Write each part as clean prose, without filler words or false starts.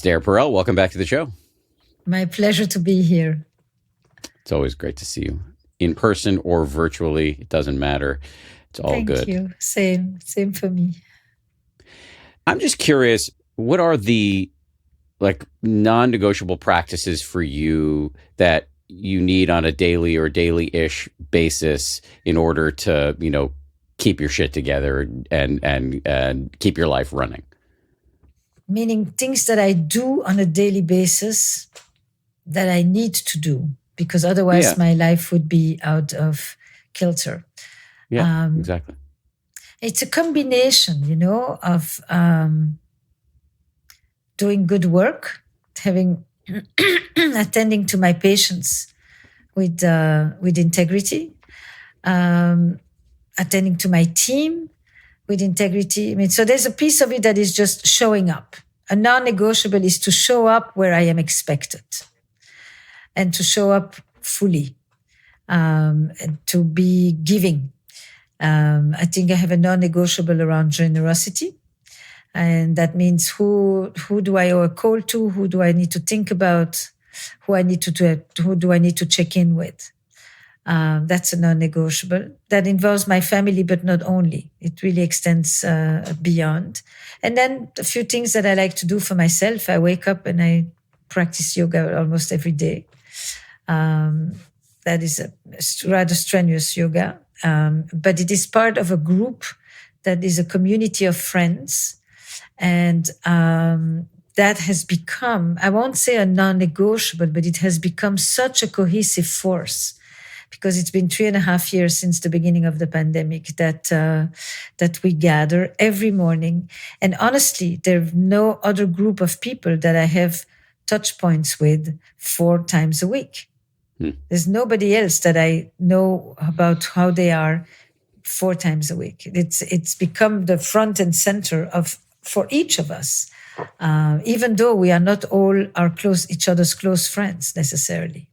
Esther Perel, welcome back to the show. My pleasure to be here. It's always great to see you in person or virtually. It doesn't matter. It's all good. Thank you. Same for me. I'm just curious, what are the non-negotiable practices for you that you need on a daily or daily-ish basis in order to, keep your shit together and keep your life running? Meaning things that I do on a daily basis that I need to do, because otherwise my life would be out of kilter. Yeah, exactly. It's a combination, of doing good work, attending to my patients with integrity, attending to my team with integrity. So there's a piece of it that is just showing up. A non-negotiable is to show up where I am expected and to show up fully, and to be giving. I think I have a non-negotiable around generosity. And that means who do I owe a call to? Who do I need to think about? Who do I need to check in with? That's a non-negotiable. That involves my family, but not only. It really extends beyond. And then a few things that I like to do for myself. I wake up and I practice yoga almost every day. That is a rather strenuous yoga. But it is part of a group that is a community of friends. And that has become, I won't say a non-negotiable, but it has become such a cohesive force, because it's been 3.5 years since the beginning of the pandemic that we gather every morning. And honestly, there's no other group of people that I have touch points with 4 times a week. There's nobody else that I know about how they are 4 times a week. It's become the front and center for each of us, even though we are not all each other's close friends necessarily.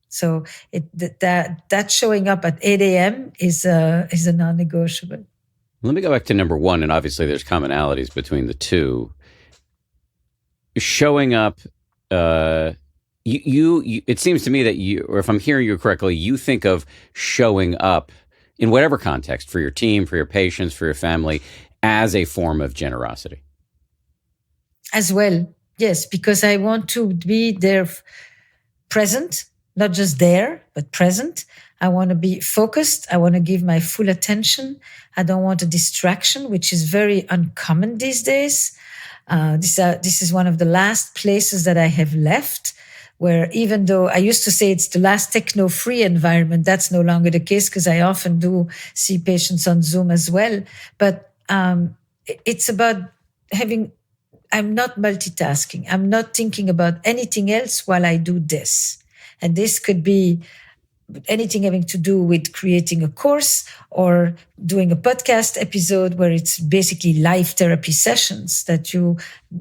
So that showing up at 8 a.m. is a non-negotiable. Let me go back to number 1, and obviously there's commonalities between the two. Showing up, you it seems to me that you, or if I'm hearing you correctly, you think of showing up in whatever context, for your team, for your patients, for your family, as a form of generosity. As well, yes, because I want to be there present, not just there, but present. I want to be focused. I want to give my full attention. I don't want a distraction, which is very uncommon these days. This is one of the last places that I have left, where even though I used to say it's the last techno-free environment, that's no longer the case, because I often do see patients on Zoom as well. But it's about I'm not multitasking. I'm not thinking about anything else while I do this. And this could be anything having to do with creating a course or doing a podcast episode where it's basically live therapy sessions that you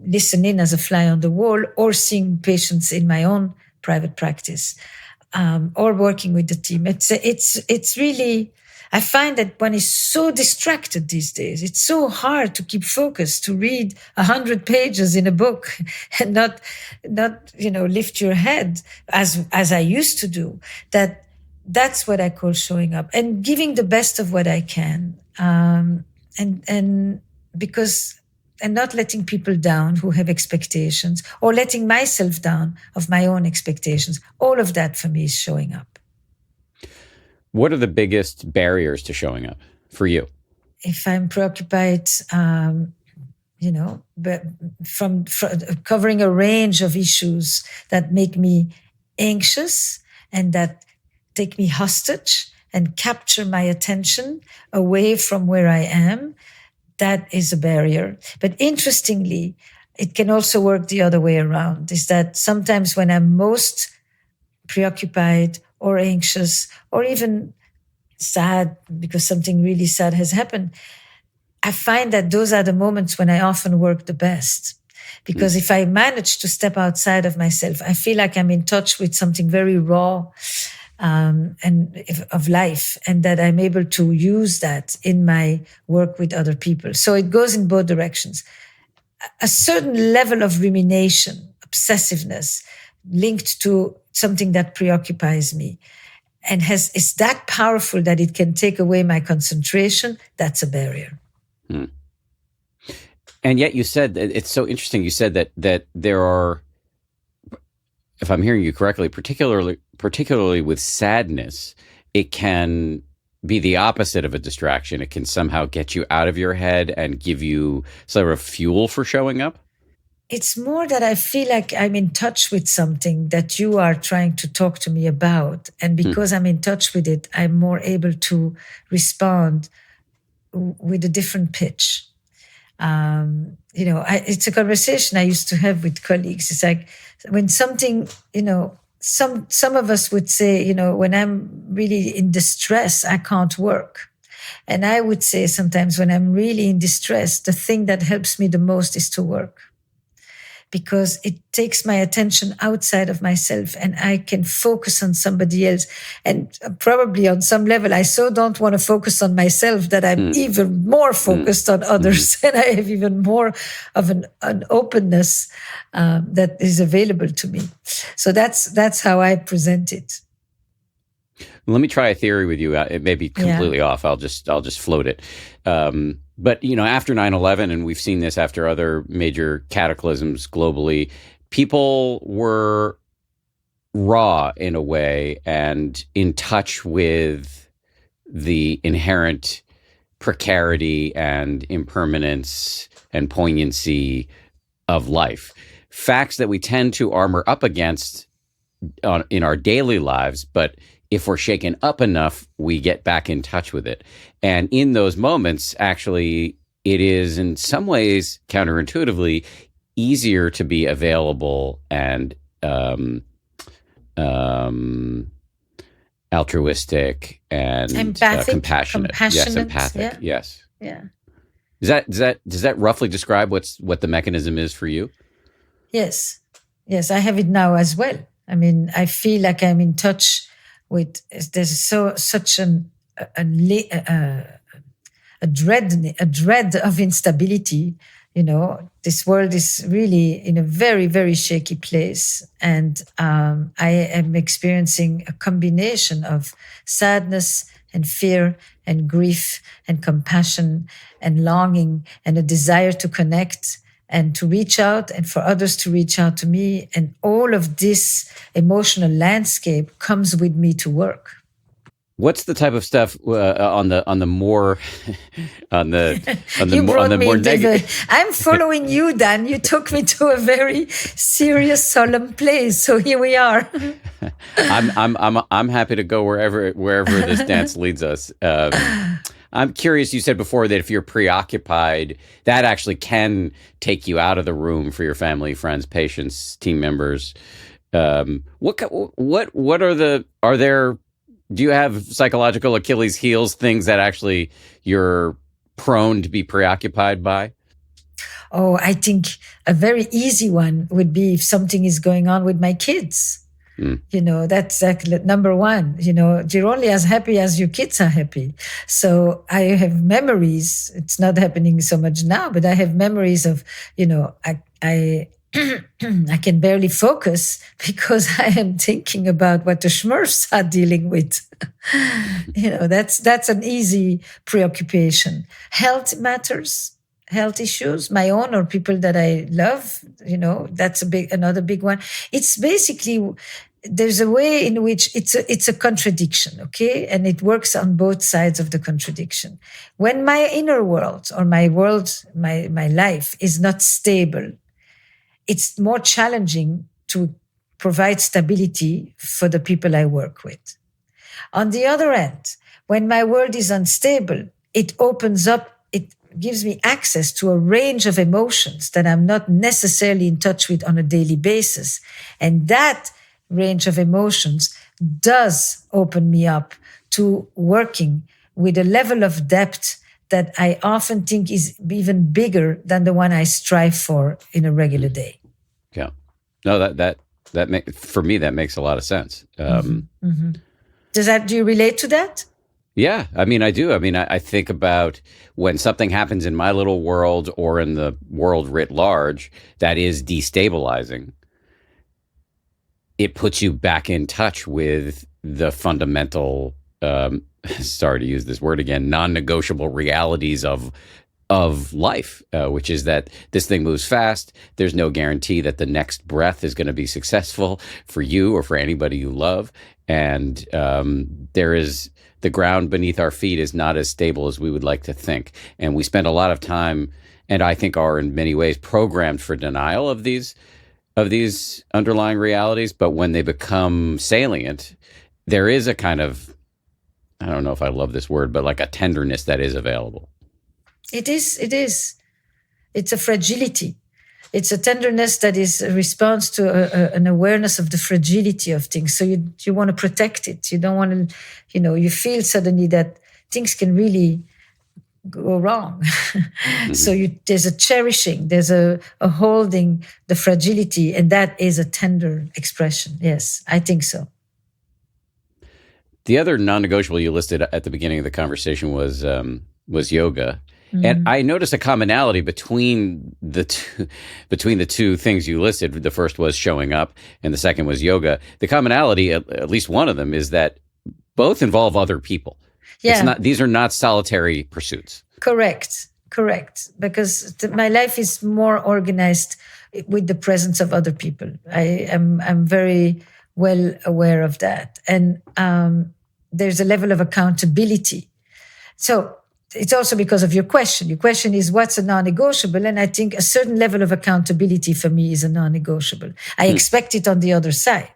listen in as a fly on the wall, or seeing patients in my own private practice, or working with the team. It's really, I find that one is so distracted these days. It's so hard to keep focused, to read 100 pages in a book and not lift your head as I used to do. That's what I call showing up and giving the best of what I can. And not letting people down who have expectations, or letting myself down of my own expectations. All of that for me is showing up. What are the biggest barriers to showing up for you? If I'm preoccupied, from covering a range of issues that make me anxious and that take me hostage and capture my attention away from where I am, that is a barrier. But interestingly, it can also work the other way around, is that sometimes when I'm most preoccupied or anxious or even sad because something really sad has happened, I find that those are the moments when I often work the best. Because if I manage to step outside of myself, I feel like I'm in touch with something very raw of life, and that I'm able to use that in my work with other people. So it goes in both directions. a certain level of rumination, obsessiveness, linked to something that preoccupies me and is that powerful that it can take away my concentration, that's a barrier. Hmm. And yet you said that it's so interesting. You said that there are, if I'm hearing you correctly, particularly with sadness, it can be the opposite of a distraction. It can somehow get you out of your head and give you sort of fuel for showing up. It's more that I feel like I'm in touch with something that you are trying to talk to me about. And Hmm. because I'm in touch with it, I'm more able to respond with a different pitch. It's a conversation I used to have with colleagues. It's like when something, some of us would say, when I'm really in distress, I can't work. And I would say sometimes when I'm really in distress, the thing that helps me the most is to work because it takes my attention outside of myself and I can focus on somebody else. And probably on some level, I so don't want to focus on myself that I'm Hmm. even more Hmm. focused on others and I have even more of an openness that is available to me. So that's how I present it. Let me try a theory with you. It may be Yeah. completely off. I'll just float it. But after 9/11, and we've seen this after other major cataclysms globally, people were raw in a way and in touch with the inherent precarity and impermanence and poignancy of life. Facts that we tend to armor up against in our daily lives, but if we're shaken up enough, we get back in touch with it. And in those moments, actually, it is in some ways counterintuitively easier to be available and um, altruistic and Empathic, compassionate. Yes, compassionate. empathic. Yeah. Yes. Yeah. Does that roughly describe what the mechanism is for you? Yes. Yes, I have it now as well. I mean, I feel like I'm in touch with, there's such a dread of instability. This world is really in a very, very shaky place. And I am experiencing a combination of sadness and fear and grief and compassion and longing and a desire to connect and to reach out and for others to reach out to me. And all of this emotional landscape comes with me to work. What's the type of stuff on the more on the You on brought the me more into negative? I'm following you, Dan. You took me to a very serious, solemn place. So here we are. I'm happy to go wherever this dance leads us. I'm curious. You said before that if you're preoccupied, that actually can take you out of the room for your family, friends, patients, team members. What are there? Do you have psychological Achilles heels, things that actually you're prone to be preoccupied by? Oh, I think a very easy one would be if something is going on with my kids. Hmm. That's like number one. You're only as happy as your kids are happy. So I have memories. It's not happening so much now, but I have memories of, I I can barely focus because I am thinking about what the Smurfs are dealing with. That's an easy preoccupation. Health matters, health issues, my own or people that I love. That's another big one. It's basically there's a way in which it's a contradiction, okay, and it works on both sides of the contradiction. When my inner world or my world, my life is not stable, it's more challenging to provide stability for the people I work with. On the other hand, when my world is unstable, it opens up, it gives me access to a range of emotions that I'm not necessarily in touch with on a daily basis. And that range of emotions does open me up to working with a level of depth that I often think is even bigger than the one I strive for in a regular day. Yeah. No, for me that makes a lot of sense. Mm-hmm. Do you relate to that? Yeah, I mean, I do. I mean, I think about when something happens in my little world or in the world writ large that is destabilizing, it puts you back in touch with the fundamental, sorry to use this word again, non-negotiable realities of life, which is that this thing moves fast. There's no guarantee that the next breath is going to be successful for you or for anybody you love. And there is the ground beneath our feet is not as stable as we would like to think. And we spend a lot of time, and I think are in many ways programmed for denial of these underlying realities. But when they become salient, there is a kind of, I don't know if I love this word, but like a tenderness that is available. It is. It is. It's a fragility. It's a tenderness that is a response to an awareness of the fragility of things. So you want to protect it. You don't want to, you feel suddenly that things can really go wrong. Mm-hmm. So there's a cherishing, there's a holding the fragility, and that is a tender expression. Yes, I think so. The other non-negotiable you listed at the beginning of the conversation was yoga. And I noticed a commonality between the two things you listed. The first was showing up, and the second was yoga. The commonality, at least one of them, is that both involve other people. Yeah. These are not solitary pursuits. Correct. Because my life is more organized with the presence of other people. I'm very well aware of that, and there's a level of accountability. So. It's also because of your question. Your question is what's a non-negotiable? And I think a certain level of accountability for me is a non-negotiable. I expect it on the other side.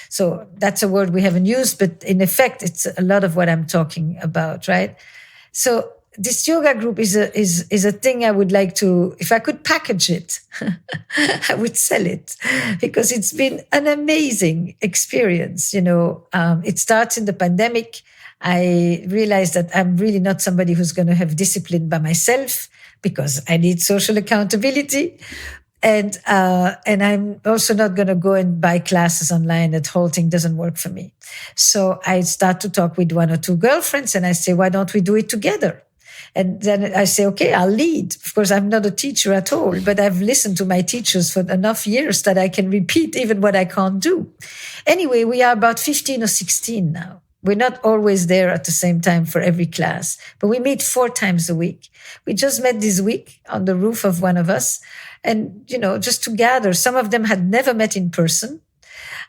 So that's a word we haven't used, but in effect, it's a lot of what I'm talking about, right? So this yoga group is a thing I would like to, if I could package it, I would sell it because it's been an amazing experience. It starts in the pandemic. I realized that I'm really not somebody who's going to have discipline by myself because I need social accountability. And I'm also not going to go and buy classes online. That whole thing doesn't work for me. So I start to talk with one or two girlfriends and I say, why don't we do it together? And then I say, okay, I'll lead. Of course, I'm not a teacher at all, but I've listened to my teachers for enough years that I can repeat even what I can't do. Anyway, we are about 15 or 16 now. We're not always there at the same time for every class, but we meet 4 times a week. We just met this week on the roof of one of us and, just to gather. Some of them had never met in person.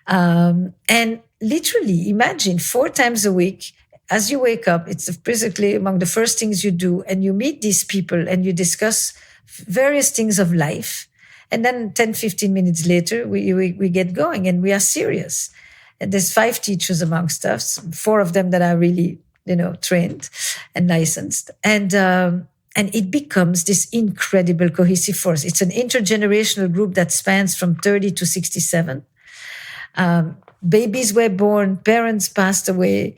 And literally imagine 4 times a week, as you wake up, it's basically among the first things you do, and you meet these people and you discuss various things of life. And then 10, 15 minutes later, we get going and we are serious. And there's 5 teachers amongst us, 4 of them that are really, trained and licensed. And it becomes this incredible cohesive force. It's an intergenerational group that spans from 30 to 67. Babies were born, parents passed away,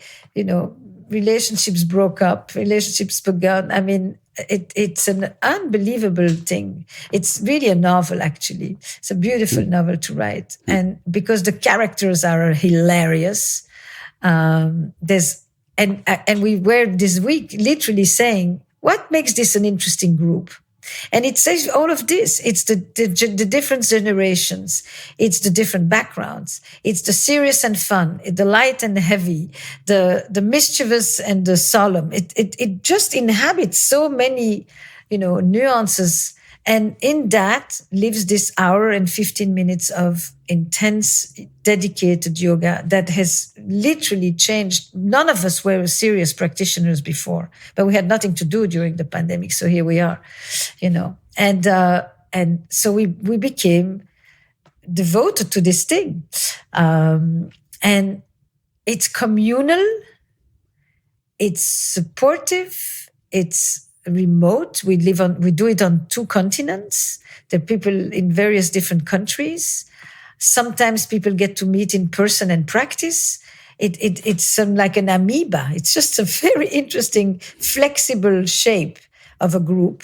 relationships broke up, relationships began. I mean, it's an unbelievable thing. It's really a novel, actually. It's a beautiful novel to write. And because the characters are hilarious, and we were this week literally saying, what makes this an interesting group? And it says all of this. It's the different generations. It's the different backgrounds. It's the serious and fun, the light and the heavy, the mischievous and the solemn. It just inhabits so many, nuances. And in that lives this hour and 15 minutes of intense, dedicated yoga that has literally changed. None of us were serious practitioners before, but we had nothing to do during the pandemic. So here we are, and so we became devoted to this thing. And it's communal. It's supportive. It's remote. We do it on 2 continents. There are people in various different countries. Sometimes people get to meet in person and practice. It's like an amoeba. It's just a very interesting, flexible shape of a group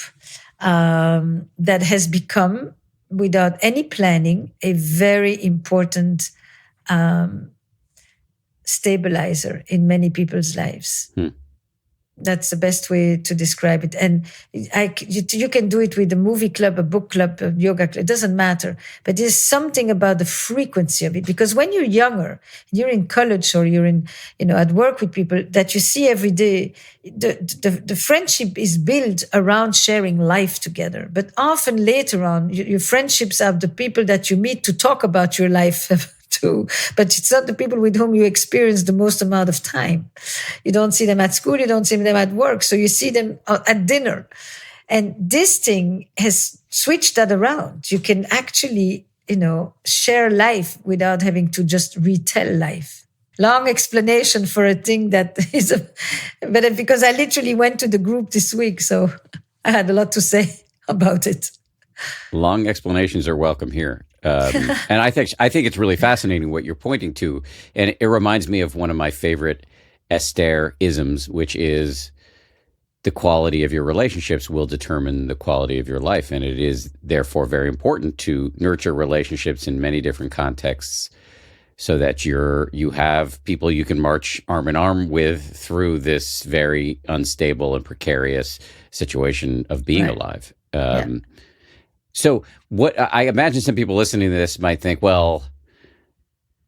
that has become, without any planning, a very important stabilizer in many people's lives. That's the best way to describe it. And you can do it with a movie club, a book club, a yoga club. It doesn't matter. But there's something about the frequency of it. Because when you're younger, you're in college or you're in, at work with people that you see every day, the friendship is built around sharing life together. But often later on, your friendships are the people that you meet to talk about your life too, but it's not the people with whom you experience the most amount of time. You don't see them at school, you don't see them at work, so you see them at dinner. And this thing has switched that around. You can actually, share life without having to just retell life. Long explanation for a thing that is, but because I literally went to the group this week, so I had a lot to say about it. Long explanations are welcome here. And I think it's really fascinating what you're pointing to. And it reminds me of one of my favorite Esther isms, which is the quality of your relationships will determine the quality of your life. And it is therefore very important to nurture relationships in many different contexts so that you have people you can march arm in arm with through this very unstable and precarious situation of being Right. alive. Yeah. So what I imagine some people listening to this might think, well,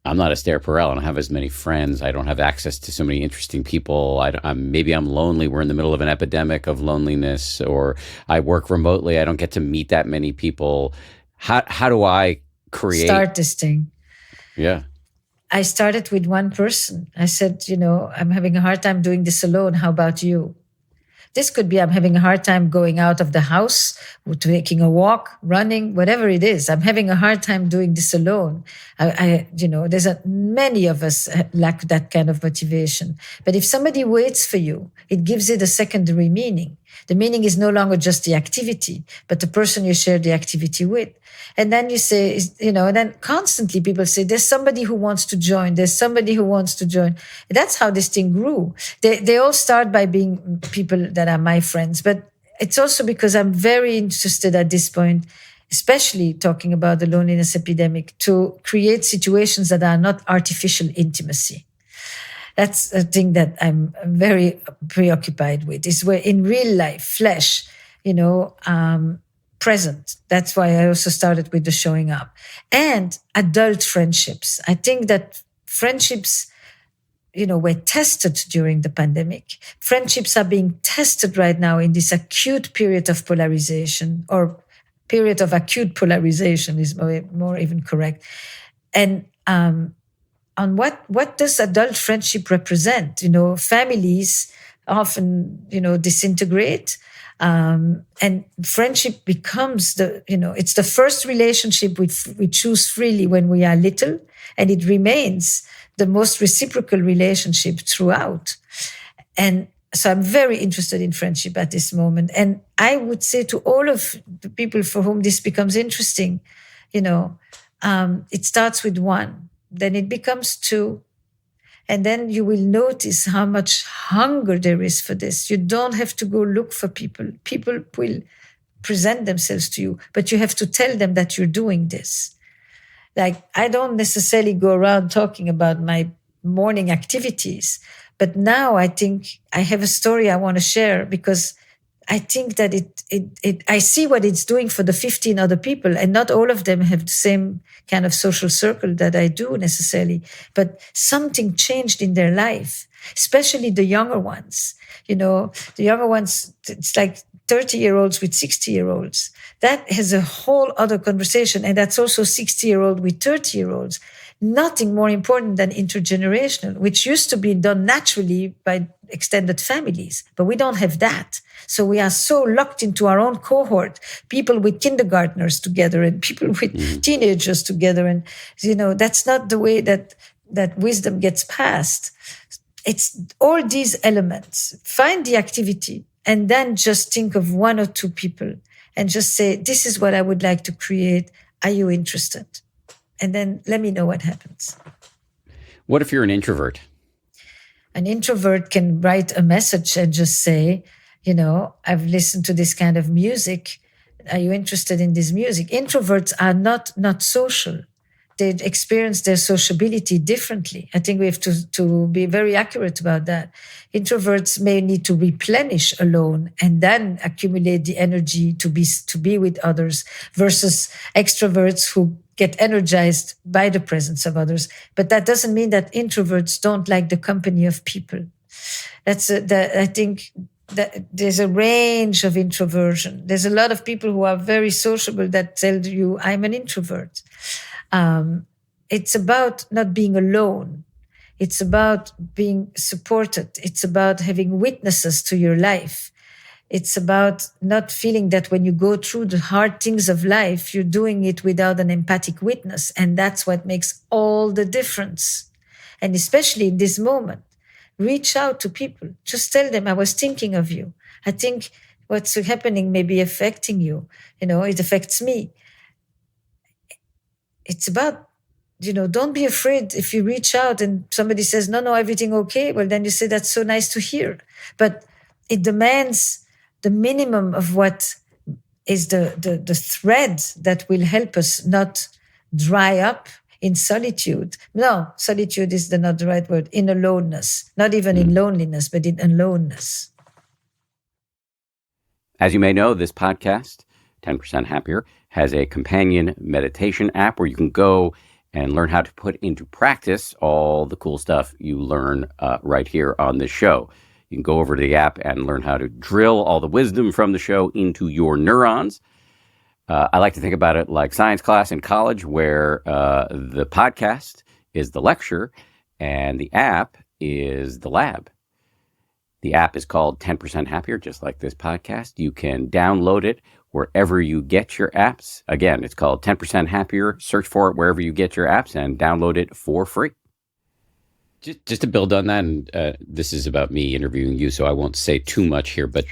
I'm not Esther Perel. I don't have as many friends. I don't have access to so many interesting people. Maybe I'm lonely. We're in the middle of an epidemic of loneliness, or I work remotely. I don't get to meet that many people. How do I create? Start this thing. Yeah. I started with one person. I said, I'm having a hard time doing this alone. How about you? This could be I'm having a hard time going out of the house, taking a walk, running, whatever it is. I'm having a hard time doing this alone. There's many of us lack that kind of motivation. But if somebody waits for you, it gives it a secondary meaning. The meaning is no longer just the activity, but the person you share the activity with. And then you say, and then constantly people say, there's somebody who wants to join. There's somebody who wants to join. That's how this thing grew. They all start by being people that are my friends, but it's also because I'm very interested at this point, especially talking about the loneliness epidemic, to create situations that are not artificial intimacy. That's a thing that I'm very preoccupied with, is where in real life, flesh, present. That's why I also started with the showing up. And adult friendships. I think that friendships, were tested during the pandemic. Friendships are being tested right now in this acute period of polarization, or period of acute polarization is more even correct. And on what does adult friendship represent? Families often, disintegrate. And friendship becomes it's the first relationship we choose freely when we are little, and it remains the most reciprocal relationship throughout. And so I'm very interested in friendship at this moment. And I would say to all of the people for whom this becomes interesting, it starts with one, then it becomes two, and then you will notice how much hunger there is for this. You don't have to go look for people. People will present themselves to you, but you have to tell them that you're doing this. Like, I don't necessarily go around talking about my morning activities, but now I think I have a story I want to share, because I think that I see what it's doing for the 15 other people, and not all of them have the same kind of social circle that I do necessarily, but something changed in their life, especially the younger ones. The younger ones, it's like 30-year-olds with 60-year-olds. That has a whole other conversation. And that's also 60-year-old with 30-year-olds. Nothing more important than intergenerational, which used to be done naturally by extended families, but we don't have that. So we are so locked into our own cohort, people with kindergartners together and people with teenagers together. And, that's not the way that wisdom gets passed. It's all these elements. Find the activity and then just think of one or two people and just say, this is what I would like to create. Are you interested? And then let me know what happens. What if you're an introvert? An introvert can write a message and just say, I've listened to this kind of music. Are you interested in this music? Introverts are not social. they experience their sociability differently. I think we have to be very accurate about that. Introverts may need to replenish alone and then accumulate the energy to be with others, versus extroverts who get energized by the presence of others. But that doesn't mean that introverts don't like the company of people. I think that there's a range of introversion. There's a lot of people who are very sociable that tell you, I'm an introvert. It's about not being alone. It's about being supported. It's about having witnesses to your life. It's about not feeling that when you go through the hard things of life, you're doing it without an empathic witness. And that's what makes all the difference. And especially in this moment, reach out to people. Just tell them, I was thinking of you. I think what's happening may be affecting you. It affects me. It's about, don't be afraid if you reach out and somebody says, no, everything okay. Well, then you say, that's so nice to hear. But it demands the minimum of what is the thread that will help us not dry up in solitude. No, solitude is not the right word. In aloneness, not even in loneliness, but in aloneness. As you may know, this podcast, 10% Happier, has a companion meditation app where you can go and learn how to put into practice all the cool stuff you learn right here on this show. You can go over to the app and learn how to drill all the wisdom from the show into your neurons. I like to think about it like science class in college, where the podcast is the lecture and the app is the lab. The app is called 10% Happier, just like this podcast. You can download it wherever you get your apps. Again, it's called 10% Happier. Search for it wherever you get your apps and download it for free. Just to build on that, and this is about me interviewing you, so I won't say too much here, but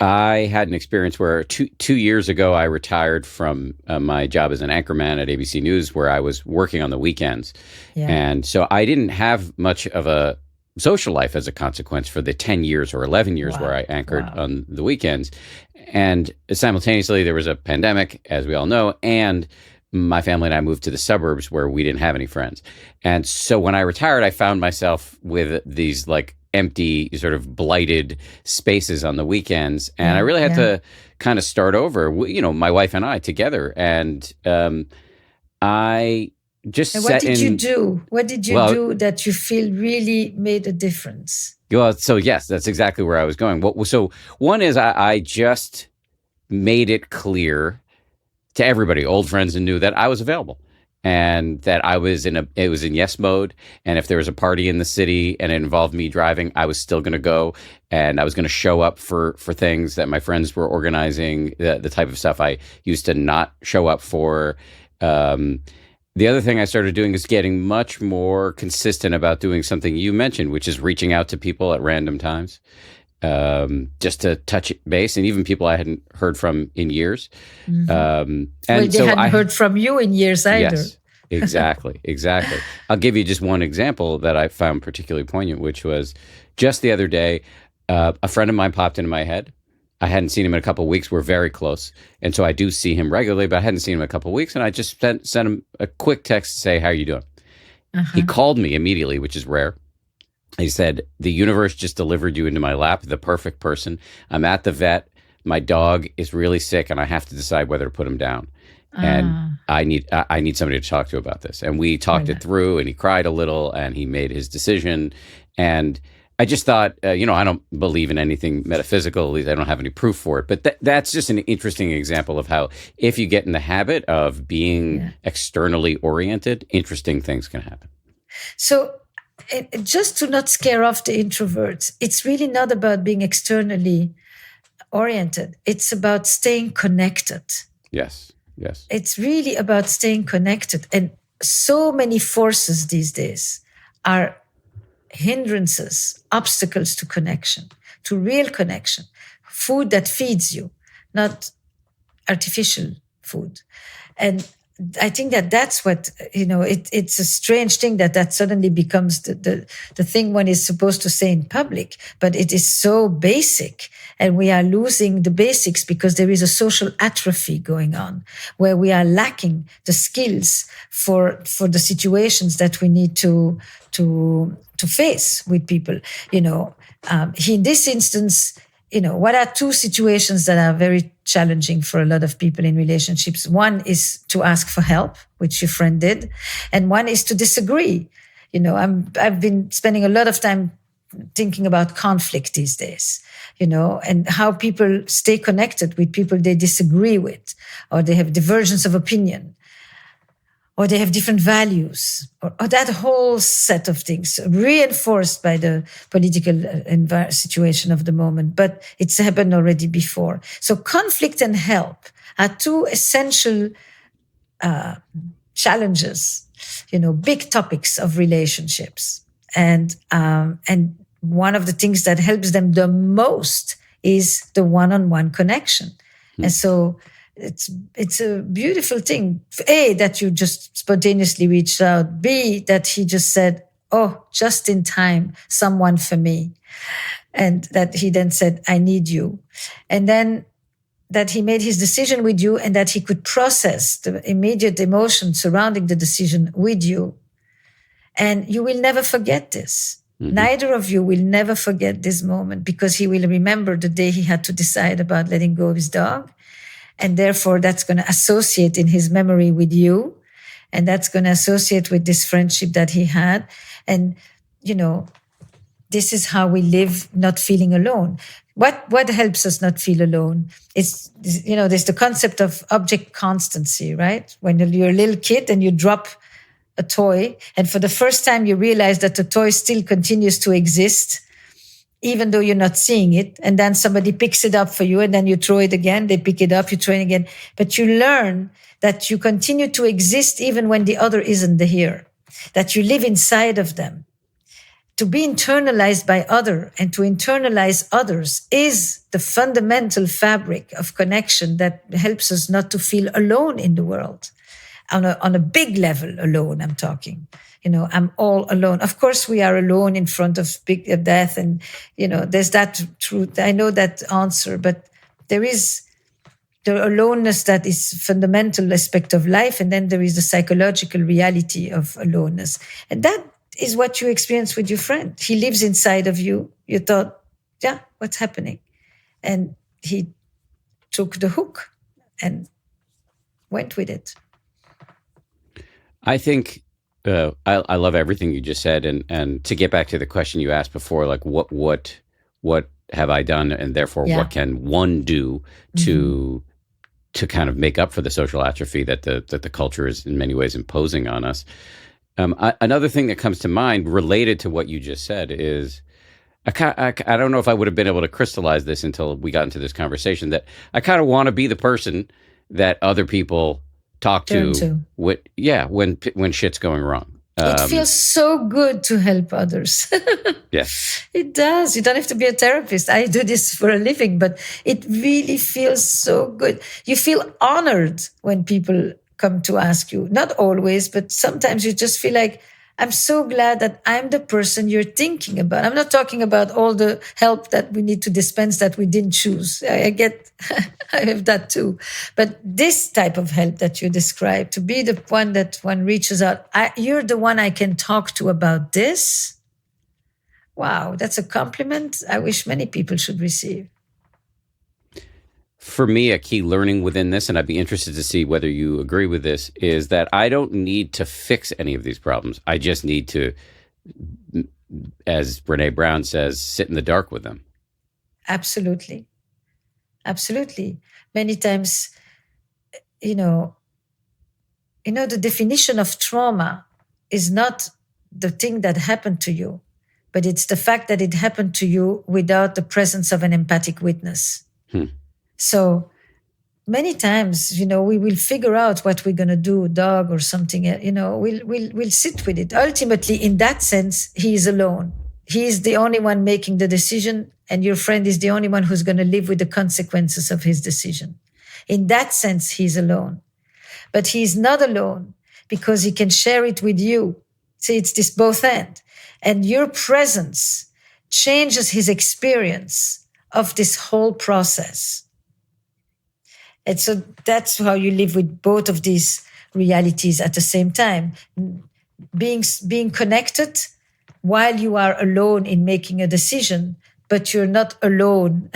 I had an experience where two years ago, I retired from my job as an anchorman at ABC News, where I was working on the weekends. Yeah. And so I didn't have much of a social life as a consequence for the 10 years or 11 years where I anchored on the weekends. And simultaneously, there was a pandemic, as we all know, and my family and I moved to the suburbs where we didn't have any friends. And so when I retired, I found myself with these like empty, sort of blighted spaces on the weekends. And I really had to kind of start over, my wife and I together. And I just and what did you do? What did you do that you feel really made a difference? Well, so yes, that's exactly where I was going. So one is I just made it clear to everybody, old friends and new, that I was available and that it was in yes mode. And if there was a party in the city and it involved me driving, I was still going to go, and I was going to show up for things that my friends were organizing, the type of stuff I used to not show up for. The other thing I started doing is getting much more consistent about doing something you mentioned, which is reaching out to people at random times. Just to touch base, and even people I hadn't heard from in years. And they hadn't heard from you in years either. Yes, exactly. I'll give you just one example that I found particularly poignant, which was just the other day, a friend of mine popped into my head. I hadn't seen him in a couple of weeks. We're very close. And so I do see him regularly, but I hadn't seen him in a couple of weeks. And I just sent him a quick text to say, how are you doing? He called me immediately, which is rare. He said, the universe just delivered you into my lap, the perfect person. I'm at the vet. My dog is really sick, and I have to decide whether to put him down. And I need somebody to talk to about this. And we talked it through, and he cried a little, and he made his decision. And I just thought, I don't believe in anything metaphysical. At least I don't have any proof for it. But that's just an interesting example of how, if you get in the habit of being externally oriented, interesting things can happen. So, just to not scare off the introverts, it's really not about being externally oriented. It's about staying connected. Yes. It's really about staying connected. And so many forces these days are hindrances, obstacles to connection, to real connection. Food that feeds you, not artificial food. And I think that that's what, it's a strange thing that suddenly becomes the thing one is supposed to say in public, but it is so basic, and we are losing the basics because there is a social atrophy going on where we are lacking the skills for the situations that we need to face with people. In this instance, what are two situations that are very challenging for a lot of people in relationships? One is to ask for help, which your friend did, and one is to disagree. I've been spending a lot of time thinking about conflict these days, and how people stay connected with people they disagree with, or they have divergence of opinion, or they have different values, or that whole set of things reinforced by the political situation of the moment. But it's happened already before. So conflict and help are two essential challenges, big topics of relationships. And one of the things that helps them the most is the one-on-one connection. And so it's a beautiful thing. A, that you just spontaneously reached out. B, that he just said, "Oh, just in time, someone for me." And that he then said, "I need you." And then that he made his decision with you, and that he could process the immediate emotion surrounding the decision with you. And you will never forget this. Mm-hmm. Neither of you will never forget this moment, because he will remember the day he had to decide about letting go of his dog. And therefore, that's going to associate in his memory with you. And that's going to associate with this friendship that he had. And, this is how we live, not feeling alone. What helps us not feel alone? It's, there's the concept of object constancy, right? When you're a little kid and you drop a toy, and for the first time you realize that the toy still continues to exist, even though you're not seeing it. And then somebody picks it up for you, and then you throw it again. They pick it up, you throw it again. But you learn that you continue to exist even when the other isn't here, that you live inside of them. To be internalized by other and to internalize others is the fundamental fabric of connection that helps us not to feel alone in the world. On a big level alone, I'm talking. I'm all alone. Of course, we are alone in front of big death, and there's that truth. I know that answer, but there is the aloneness that is fundamental aspect of life, and then there is the psychological reality of aloneness, and that is what you experience with your friend. He lives inside of you. You thought, yeah, what's happening? And he took the hook and went with it. I think I love everything you just said, and to get back to the question you asked before, like what have I done, and therefore what can one do to kind of make up for the social atrophy that the culture is in many ways imposing on us. Another thing that comes to mind related to what you just said is, I don't know if I would have been able to crystallize this until we got into this conversation, that I kind of want to be the person that other people talk to. When shit's going wrong. It feels so good to help others. Yes. It does. You don't have to be a therapist. I do this for a living, but it really feels so good. You feel honored when people come to ask you. Not always, but sometimes you just feel like, I'm so glad that I'm the person you're thinking about. I'm not talking about all the help that we need to dispense that we didn't choose. I get, I have that too. But this type of help that you describe, to be the one that one reaches out, you're the one I can talk to about this. Wow, that's a compliment I wish many people should receive. For me, a key learning within this, and I'd be interested to see whether you agree with this, is that I don't need to fix any of these problems. I just need to, as Brené Brown says, sit in the dark with them. Absolutely. Absolutely. Many times, the definition of trauma is not the thing that happened to you, but it's the fact that it happened to you without the presence of an empathic witness. So many times, we will figure out what we're going to do, dog or something, we'll sit with it. Ultimately, in that sense, he is alone. He is the only one making the decision, and your friend is the only one who's going to live with the consequences of his decision. In that sense, he's alone. but he's not alone because he can share it with you. See, it's this both end. And your presence changes his experience of this whole process. And so that's how you live with both of these realities at the same time. Being connected while you are alone in making a decision, but you're not alone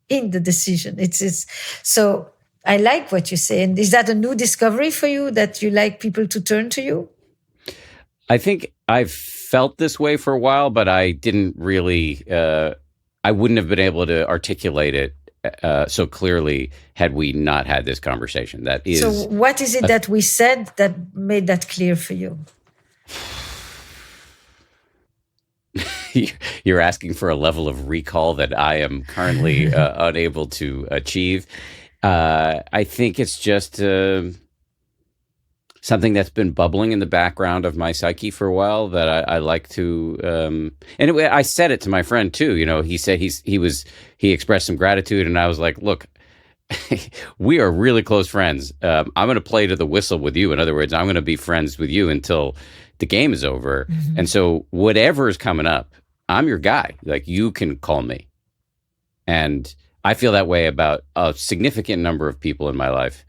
in the decision. It's so I like what you say. And is that a new discovery for you, that you like people to turn to you? I think I've felt this way for a while, but I didn't really, I wouldn't have been able to articulate it so clearly had we not had this conversation. That is. So what is it that we said that made that clear for you? You're asking for a level of recall that I am currently unable to achieve. I think it's just something that's been bubbling in the background of my psyche for a while that I like to. And I said it to my friend too. He said he expressed some gratitude, and I was like, look. We are really close friends. I'm going to play to the whistle with you. In other words, I'm going to be friends with you until the game is over. Mm-hmm. And so whatever is coming up, I'm your guy. Like, you can call me. And I feel that way about a significant number of people in my life.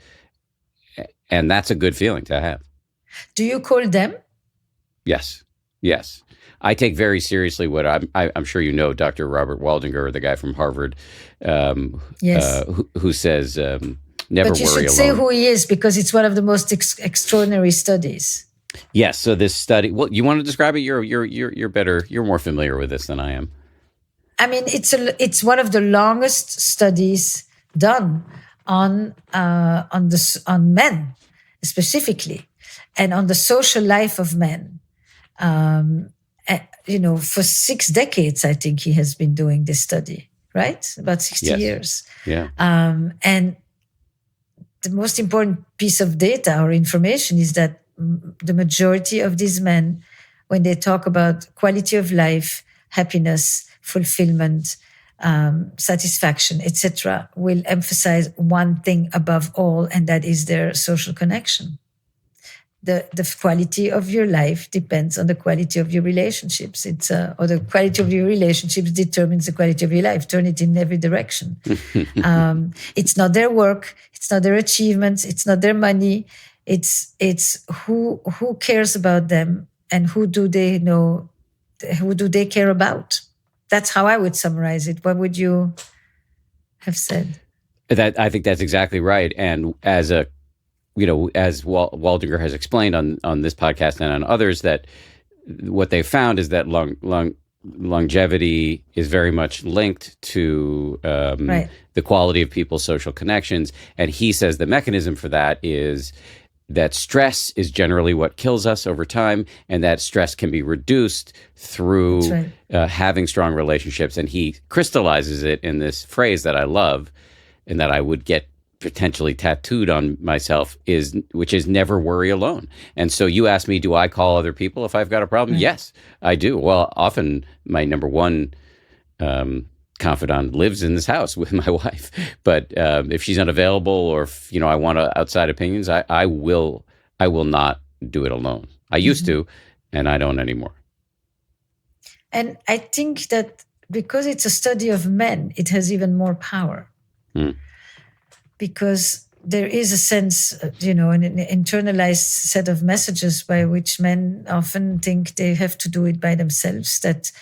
And that's a good feeling to have. Do you call them? Yes. Yes. I take very seriously what I'm sure you know, Dr. Robert Waldinger, the guy from Harvard, yes. Who says, never worry alone. But you should say who he is, because it's one of the most extraordinary studies. Yes. So this study, well, you want to describe it? You're better. You're more familiar with this than I am. I mean, it's one of the longest studies done on men specifically, and on the social life of men. For 6 decades, I think he has been doing this study, right? About 60 yes. years. Yeah. And the most important piece of data or information is that the majority of these men, when they talk about quality of life, happiness, fulfillment, satisfaction, etc., will emphasize one thing above all, and that is their social connection. The quality of your life depends on the quality of your relationships. Or the quality of your relationships determines the quality of your life. Turn it in every direction. It's not their work. It's not their achievements. It's not their money. It's who cares about them, and who do they know? Who do they care about? That's how I would summarize it. What would you have said? I think that's exactly right. And as Waldinger has explained on this podcast and on others, that what they found is that longevity is very much linked to right. the quality of people's social connections. And he says the mechanism for that is that stress is generally what kills us over time, and that stress can be reduced through right. Having strong relationships. And he crystallizes it in this phrase that I love, and that I would get potentially tattooed on myself, which is never worry alone. And so you asked me, do I call other people if I've got a problem? Right. Yes, I do. Well, often my number one confidant lives in this house with my wife. But if she's unavailable, or if, I want outside opinions, I will not do it alone. I used to, and I don't anymore. And I think that because it's a study of men, it has even more power. Because there is a sense, an internalized set of messages by which men often think they have to do it by themselves, that,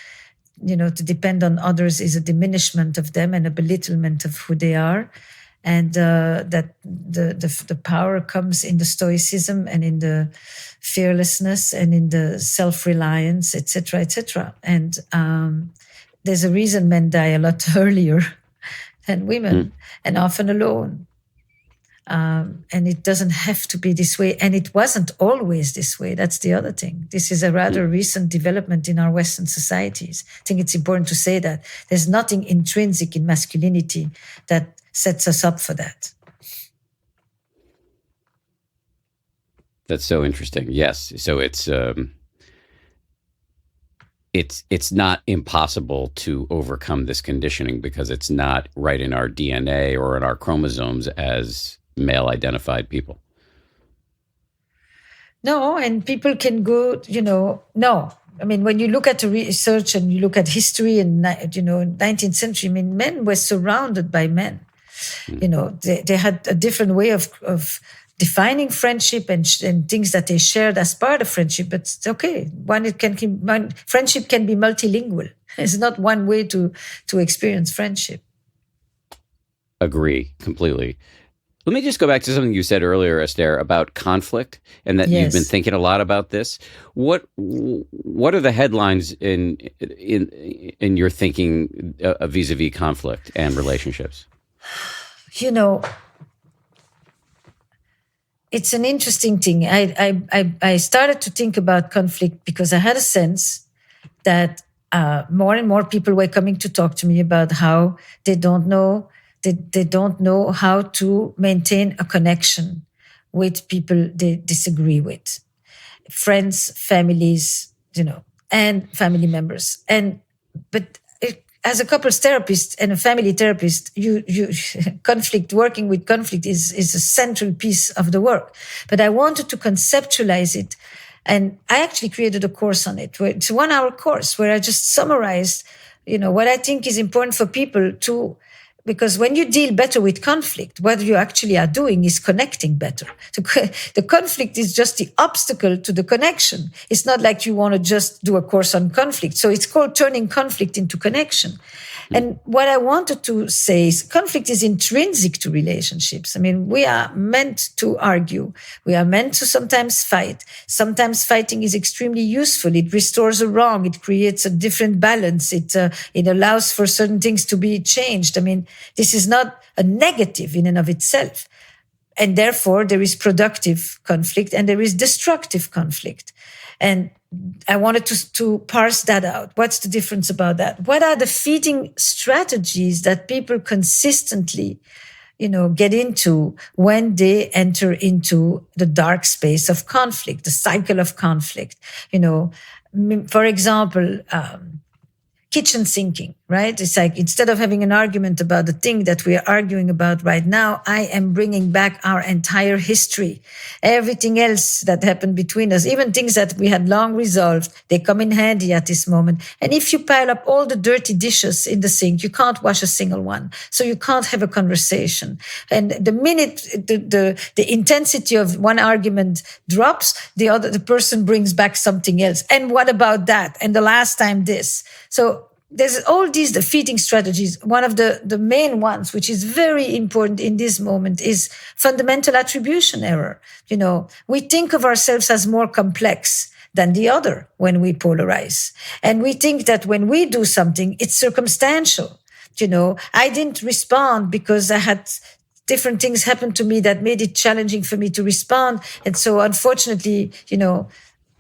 to depend on others is a diminishment of them and a belittlement of who they are. And that the power comes in the stoicism and in the fearlessness and in the self-reliance, etc., etc. And there's a reason men die a lot earlier than women, and often alone. And it doesn't have to be this way. And it wasn't always this way. That's the other thing. This is a rather recent development in our Western societies. I think it's important to say that. There's nothing intrinsic in masculinity that sets us up for that. That's so interesting. Yes. So it's not impossible to overcome this conditioning, because it's not right in our DNA or in our chromosomes as male identified people. No, and people can go, no. I mean, when you look at the research and you look at history and, 19th century, I mean, men were surrounded by men. They had a different way of defining friendship and things that they shared as part of friendship. But it's okay. Friendship can be multilingual. It's not one way to experience friendship. Agree completely. Let me just go back to something you said earlier, Esther, about conflict, and that you've been Yes. thinking a lot about this. What are the headlines in your thinking vis-a-vis conflict and relationships? You know, it's an interesting thing. I started to think about conflict because I had a sense that more and more people were coming to talk to me about how they don't know they don't know how to maintain a connection with people they disagree with, friends, families, and family members. As a couples therapist and a family therapist, you working with conflict is a central piece of the work. But I wanted to conceptualize it, and I actually created a course on it. It's a 1 hour course where I just summarized, what I think is important for people to. Because when you deal better with conflict, what you actually are doing is connecting better. The conflict is just the obstacle to the connection. It's not like you want to just do a course on conflict. So it's called turning conflict into connection. And what I wanted to say is conflict is intrinsic to relationships. I mean, we are meant to argue. We are meant to sometimes fight. Sometimes fighting is extremely useful. It restores a wrong. It creates a different balance. It allows for certain things to be changed. I mean, this is not a negative in and of itself. And therefore, there is productive conflict and there is destructive conflict. And I wanted to parse that out. What's the difference about that? What are the feeding strategies that people consistently, get into when they enter into the dark space of conflict, the cycle of conflict? For example, kitchen sinking, right? It's like instead of having an argument about the thing that we are arguing about right now, I am bringing back our entire history, everything else that happened between us, even things that we had long resolved. They come in handy at this moment. And if you pile up all the dirty dishes in the sink, you can't wash a single one. So you can't have a conversation. And the minute the intensity of one argument drops, the person brings back something else. And what about that? And the last time this. So there's all these the feeding strategies. One of the main ones, which is very important in this moment, is fundamental attribution error. We think of ourselves as more complex than the other when we polarize. And we think that when we do something, it's circumstantial. I didn't respond because I had different things happen to me that made it challenging for me to respond. And so unfortunately,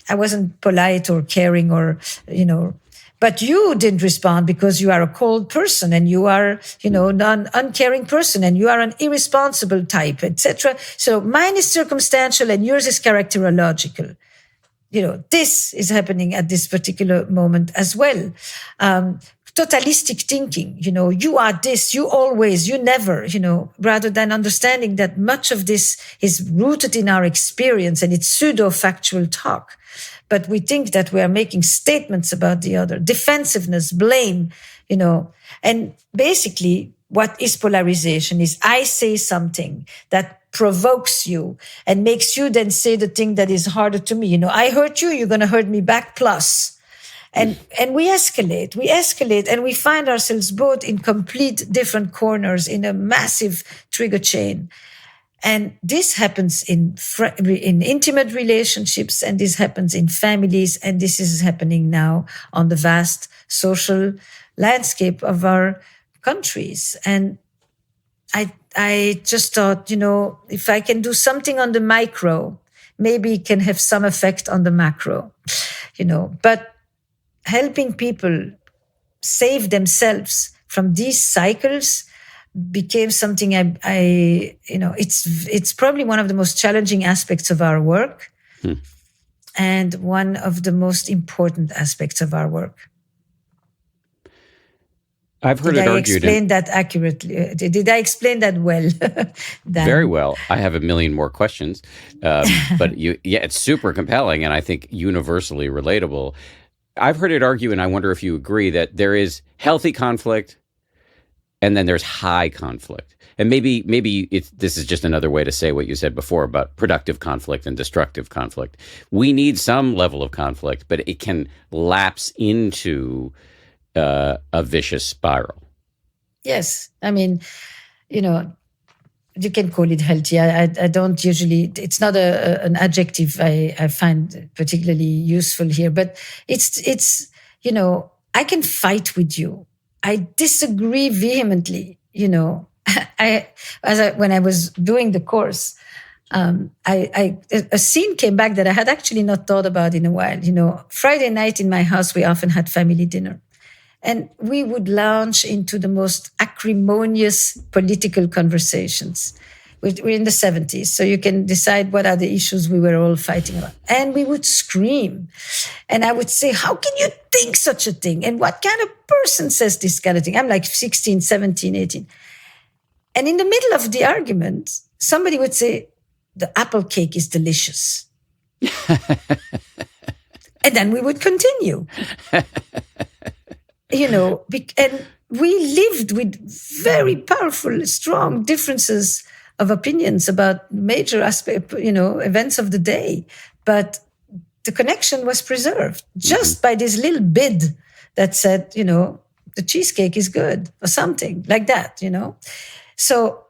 I wasn't polite or caring or, but you didn't respond because you are a cold person and you are, an uncaring person and you are an irresponsible type, etc. So mine is circumstantial and yours is characterological. This is happening at this particular moment as well. Totalistic thinking, you are this, you always, you never, rather than understanding that much of this is rooted in our experience and it's pseudo-factual talk. But we think that we are making statements about the other, defensiveness, blame, and basically what is polarization is I say something that provokes you and makes you then say the thing that is harder to me. I hurt you, you're going to hurt me back plus. And we escalate, and we find ourselves both in complete different corners in a massive trigger chain. And this happens in intimate relationships, and this happens in families, and this is happening now on the vast social landscape of our countries. And I just thought, if I can do something on the micro, maybe it can have some effect on the macro, but helping people save themselves from these cycles became something it's probably one of the most challenging aspects of our work and one of the most important aspects of our work. I've heard Did it I argued in explain that accurately? Did I explain that well, very Dan? well. I have a million more questions, but yeah, it's super compelling, and I think universally relatable. I've heard it argue, and I wonder if you agree that there is healthy conflict, and then there's high conflict. And maybe this is just another way to say what you said before about productive conflict and destructive conflict. We need some level of conflict, but it can lapse into a vicious spiral. Yes. I mean, you know, you can call it healthy. I don't usually, it's not an adjective I find particularly useful here, but I can fight with you. I disagree vehemently. When I was doing the course, a scene came back that I had actually not thought about in a while. Friday night in my house, we often had family dinner. And we would launch into the most acrimonious political conversations. We're in the 70s, so you can decide what are the issues we were all fighting about. And we would scream. And I would say, how can you think such a thing? And what kind of person says this kind of thing? I'm like 16, 17, 18. And in the middle of the argument, somebody would say, the apple cake is delicious. And then we would continue. And we lived with very powerful, strong differences of opinions about major events of the day. But the connection was preserved just by this little bid that said, the cheesecake is good or something like that. So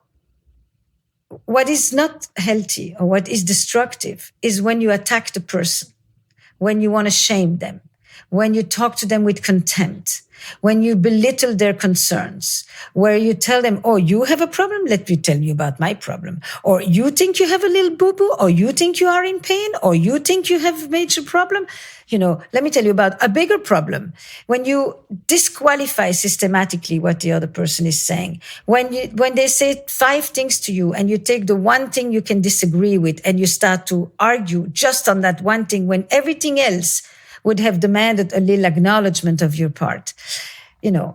what is not healthy or what is destructive is when you attack the person, when you want to shame them, when you talk to them with contempt, when you belittle their concerns, where you tell them, oh, you have a problem? Let me tell you about my problem. Or you think you have a little boo-boo? Or you think you are in pain? Or you think you have a major problem? Let me tell you about a bigger problem. When you disqualify systematically what the other person is saying, when they say 5 things to you and you take the one thing you can disagree with and you start to argue just on that one thing when everything else would have demanded a little acknowledgement of your part,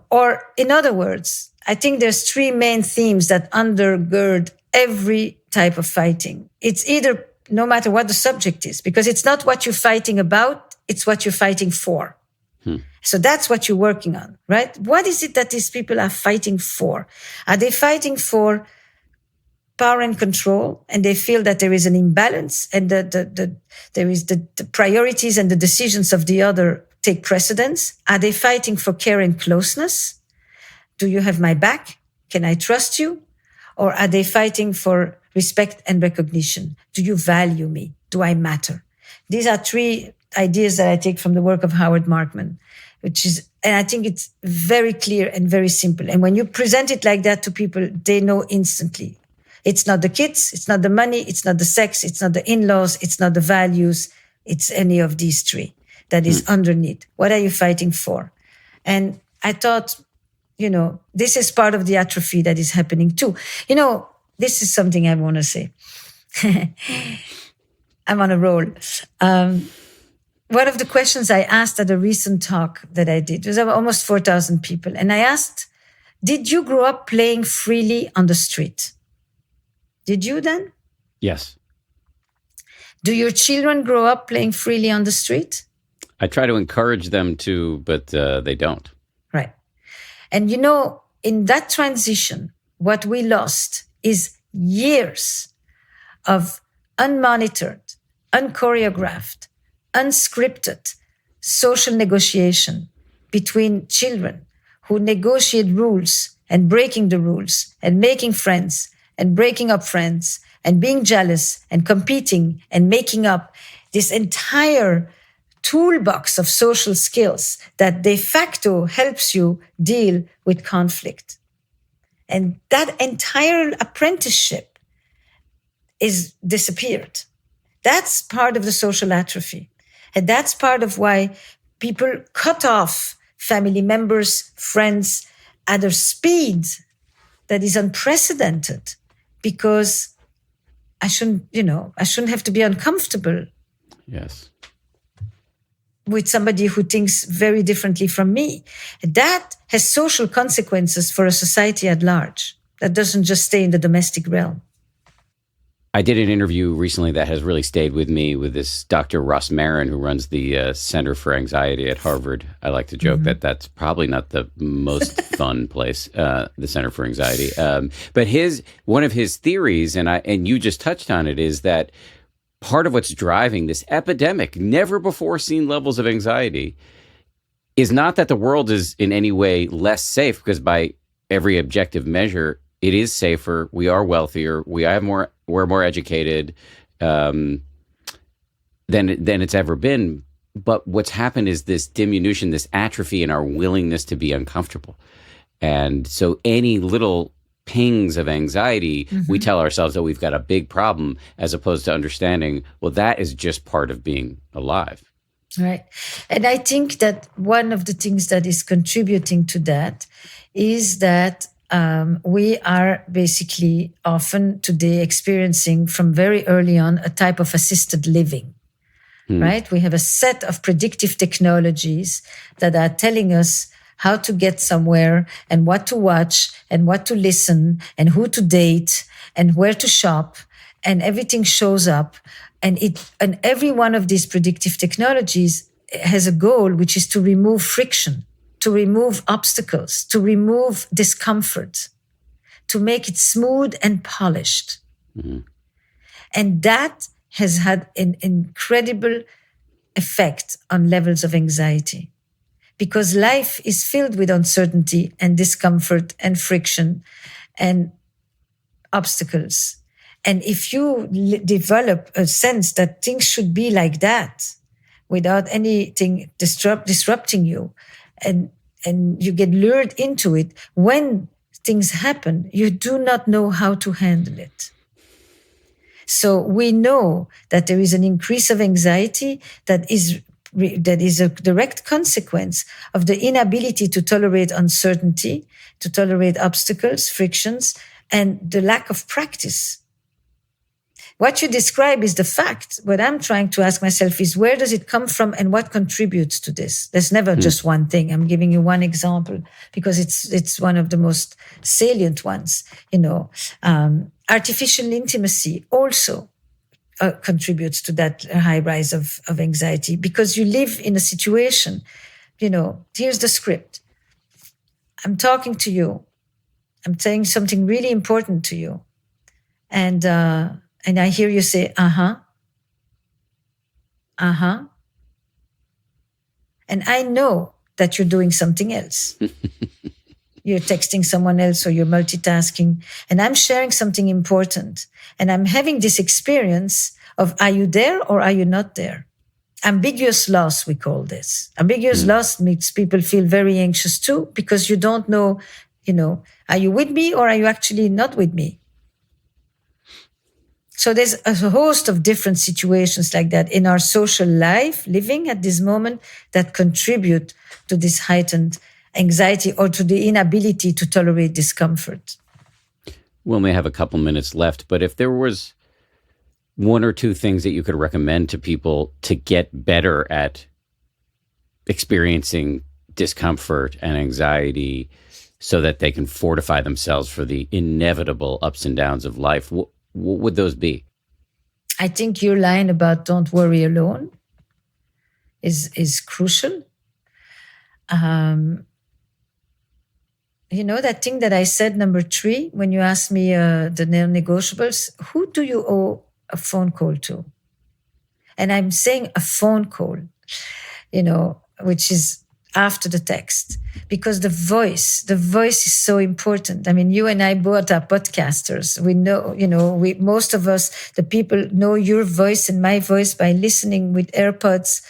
or in other words, I think there's 3 main themes that undergird every type of fighting. It's either, no matter what the subject is, because it's not what you're fighting about, it's what you're fighting for. So that's what you're working on, right? What is it that these people are fighting for? Are they fighting for power and control, and they feel that there is an imbalance and there is the priorities and the decisions of the other take precedence? Are they fighting for care and closeness? Do you have my back? Can I trust you? Or are they fighting for respect and recognition? Do you value me? Do I matter? These are 3 ideas that I take from the work of Howard Markman, and I think it's very clear and very simple. And when you present it like that to people, they know instantly. It's not the kids, it's not the money, it's not the sex, it's not the in-laws, it's not the values, it's any of these 3 that is underneath. What are you fighting for? And I thought, this is part of the atrophy that is happening too. This is something I want to say. I'm on a roll. One of the questions I asked at a recent talk that I did was almost 4,000 people. And I asked, did you grow up playing freely on the street? Did you then? Yes. Do your children grow up playing freely on the street? I try to encourage them to, but they don't. Right. And in that transition, what we lost is years of unmonitored, unchoreographed, unscripted social negotiation between children who negotiate rules and breaking the rules and making friends and breaking up friends and being jealous and competing and making up this entire toolbox of social skills that de facto helps you deal with conflict. And that entire apprenticeship is disappeared. That's part of the social atrophy. And that's part of why people cut off family members, friends at a speed that is unprecedented, because I shouldn't have to be uncomfortable. Yes. with somebody who thinks very differently from me. That has social consequences for a society at large. That doesn't just stay in the domestic realm. I did an interview recently that has really stayed with me with this Dr. Ross Marin, who runs the Center for Anxiety at Harvard. I like to joke that that's probably not the most fun place, the Center for Anxiety. But one of his theories, and you just touched on it, is that part of what's driving this epidemic, never before seen levels of anxiety, is not that the world is in any way less safe, because by every objective measure, it is safer. We are wealthier. We're more educated than it's ever been. But what's happened is this diminution, this atrophy in our willingness to be uncomfortable. And so any little pings of anxiety, we tell ourselves that we've got a big problem, as opposed to understanding, well, that is just part of being alive. Right. And I think that one of the things that is contributing to that is that we are basically often today experiencing from very early on a type of assisted living, right? We have a set of predictive technologies that are telling us how to get somewhere and what to watch and what to listen and who to date and where to shop, and everything shows up. And every one of these predictive technologies has a goal, which is to remove friction, to remove obstacles, to remove discomfort, to make it smooth and polished. And that has had an incredible effect on levels of anxiety, because life is filled with uncertainty and discomfort and friction and obstacles. And if you develop a sense that things should be like that without anything disrupting you, and you get lured into it, when things happen, you do not know how to handle it. So we know that there is an increase of anxiety that is a direct consequence of the inability to tolerate uncertainty, to tolerate obstacles, frictions, and the lack of practice. What you describe is the fact. What I'm trying to ask myself is, where does it come from and what contributes to this? There's never just one thing. I'm giving you one example because it's one of the most salient ones. Artificial intimacy also contributes to that high rise of anxiety, because you live in a situation, here's the script. I'm talking to you. I'm saying something really important to you. And I hear you say, uh-huh. And I know that you're doing something else. You're texting someone else or you're multitasking. And I'm sharing something important. And I'm having this experience of, are you there or are you not there? Ambiguous loss, we call this. Ambiguous loss makes people feel very anxious too, because you don't know, are you with me or are you actually not with me? So there's a host of different situations like that in our social life, living at this moment, that contribute to this heightened anxiety or to the inability to tolerate discomfort. We only have a couple minutes left, but if there was one or two things that you could recommend to people to get better at experiencing discomfort and anxiety so that they can fortify themselves for the inevitable ups and downs of life, what would those be? I think your line about don't worry alone is crucial. That thing that I said, number 3, when you asked me the non-negotiables, who do you owe a phone call to? And I'm saying a phone call, which is after the text, because the voice is so important. I mean, you and I both are podcasters. We know, most of us, the people know your voice and my voice by listening with AirPods,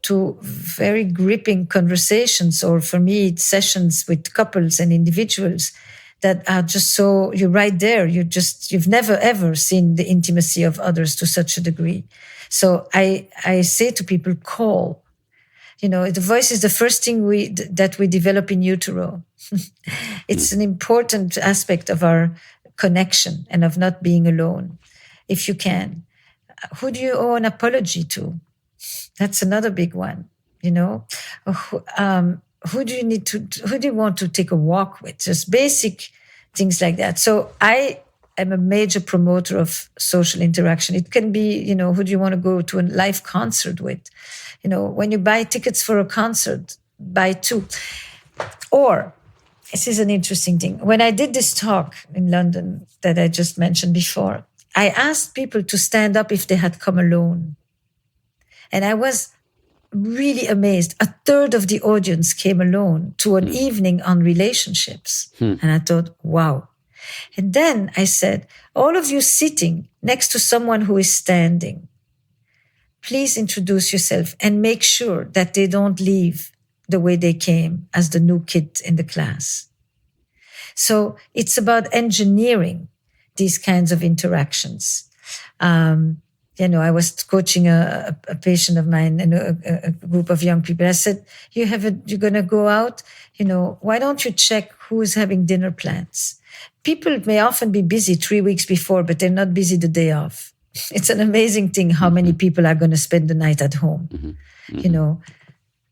to very gripping conversations, or for me, it's sessions with couples and individuals that are just so, you're right there. You've never ever seen the intimacy of others to such a degree. So I say to people, call. The voice is the first thing that we develop in utero. It's an important aspect of our connection and of not being alone, if you can. Who do you owe an apology to? That's another big one. You know, who do you need to? Who do you want to take a walk with? Just basic things like that. So I am a major promoter of social interaction. It can be, who do you want to go to a live concert with? When you buy tickets for a concert, buy two. Or this is an interesting thing. When I did this talk in London that I just mentioned before, I asked people to stand up if they had come alone. And I was really amazed. A third of the audience came alone to an evening on relationships. And I thought, wow. And then I said, all of you sitting next to someone who is standing, please introduce yourself and make sure that they don't leave the way they came as the new kid in the class. So it's about engineering these kinds of interactions. I was coaching a patient of mine and a group of young people. I said, you're going to go out, why don't you check who is having dinner plans? People may often be busy 3 weeks before, but they're not busy the day of. It's an amazing thing how many people are going to spend the night at home.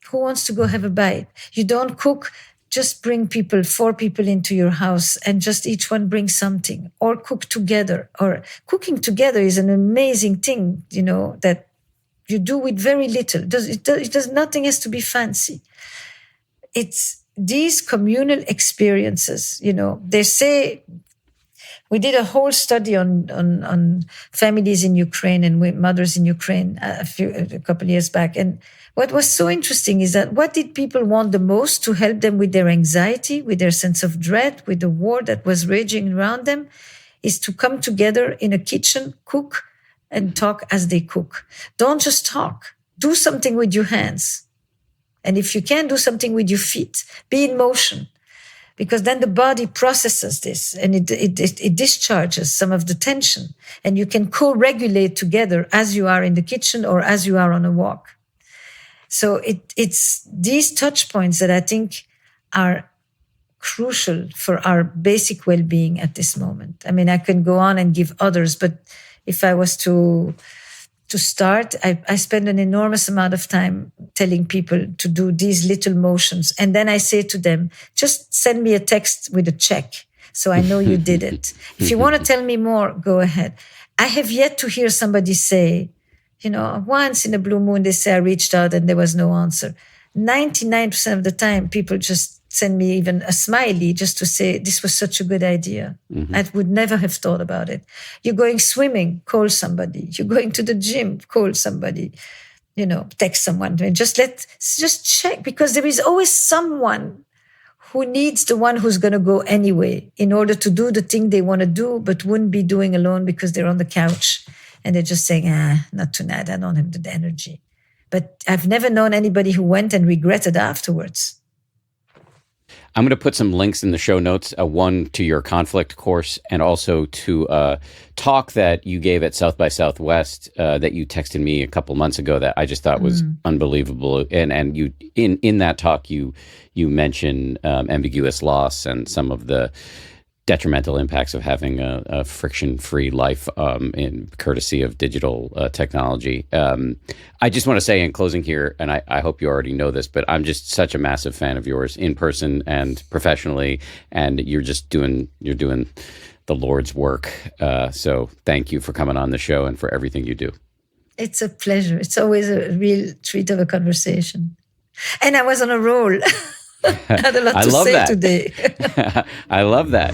Who wants to go have a bite? You don't cook, just bring 4 people into your house and just each one bring something, or cook together. Or cooking together is an amazing thing, that you do with very little. Nothing has to be fancy. It's these communal experiences, they say. We did a whole study on families in Ukraine and mothers in Ukraine a couple of years back. And what was so interesting is that what did people want the most to help them with their anxiety, with their sense of dread, with the war that was raging around them, is to come together in a kitchen, cook, and talk as they cook. Don't just talk. Do something with your hands. And if you can, do something with your feet. Be in motion. Because then the body processes this and it discharges some of the tension, and you can co-regulate together as you are in the kitchen or as you are on a walk. So it's these touch points that I think are crucial for our basic well-being at this moment. I mean, I can go on and give others, but if I was to start, I spend an enormous amount of time telling people to do these little motions. And then I say to them, just send me a text with a check so I know you did it. If you want to tell me more, go ahead. I have yet to hear somebody say, once in a blue moon, they say I reached out and there was no answer. 99% of the time, people just send me even a smiley just to say, this was such a good idea. I would never have thought about it. You're going swimming, call somebody. You're going to the gym, call somebody. Text someone. Just check, because there is always someone who needs the one who's going to go anyway in order to do the thing they want to do, but wouldn't be doing alone because they're on the couch and they're just saying, not tonight. I don't have the energy. But I've never known anybody who went and regretted afterwards. I'm going to put some links in the show notes, one to your conflict course and also to a talk that you gave at South by Southwest that you texted me a couple months ago that I just thought was unbelievable. And you in that talk, you mention ambiguous loss and some of the detrimental impacts of having a friction-free life in courtesy of digital technology. I just want to say in closing here, and I hope you already know this, but I'm just such a massive fan of yours in person and professionally, and you're doing the Lord's work. So thank you for coming on the show and for everything you do. It's a pleasure. It's always a real treat of a conversation. And I was on a roll. I had a lot to say today. I love that.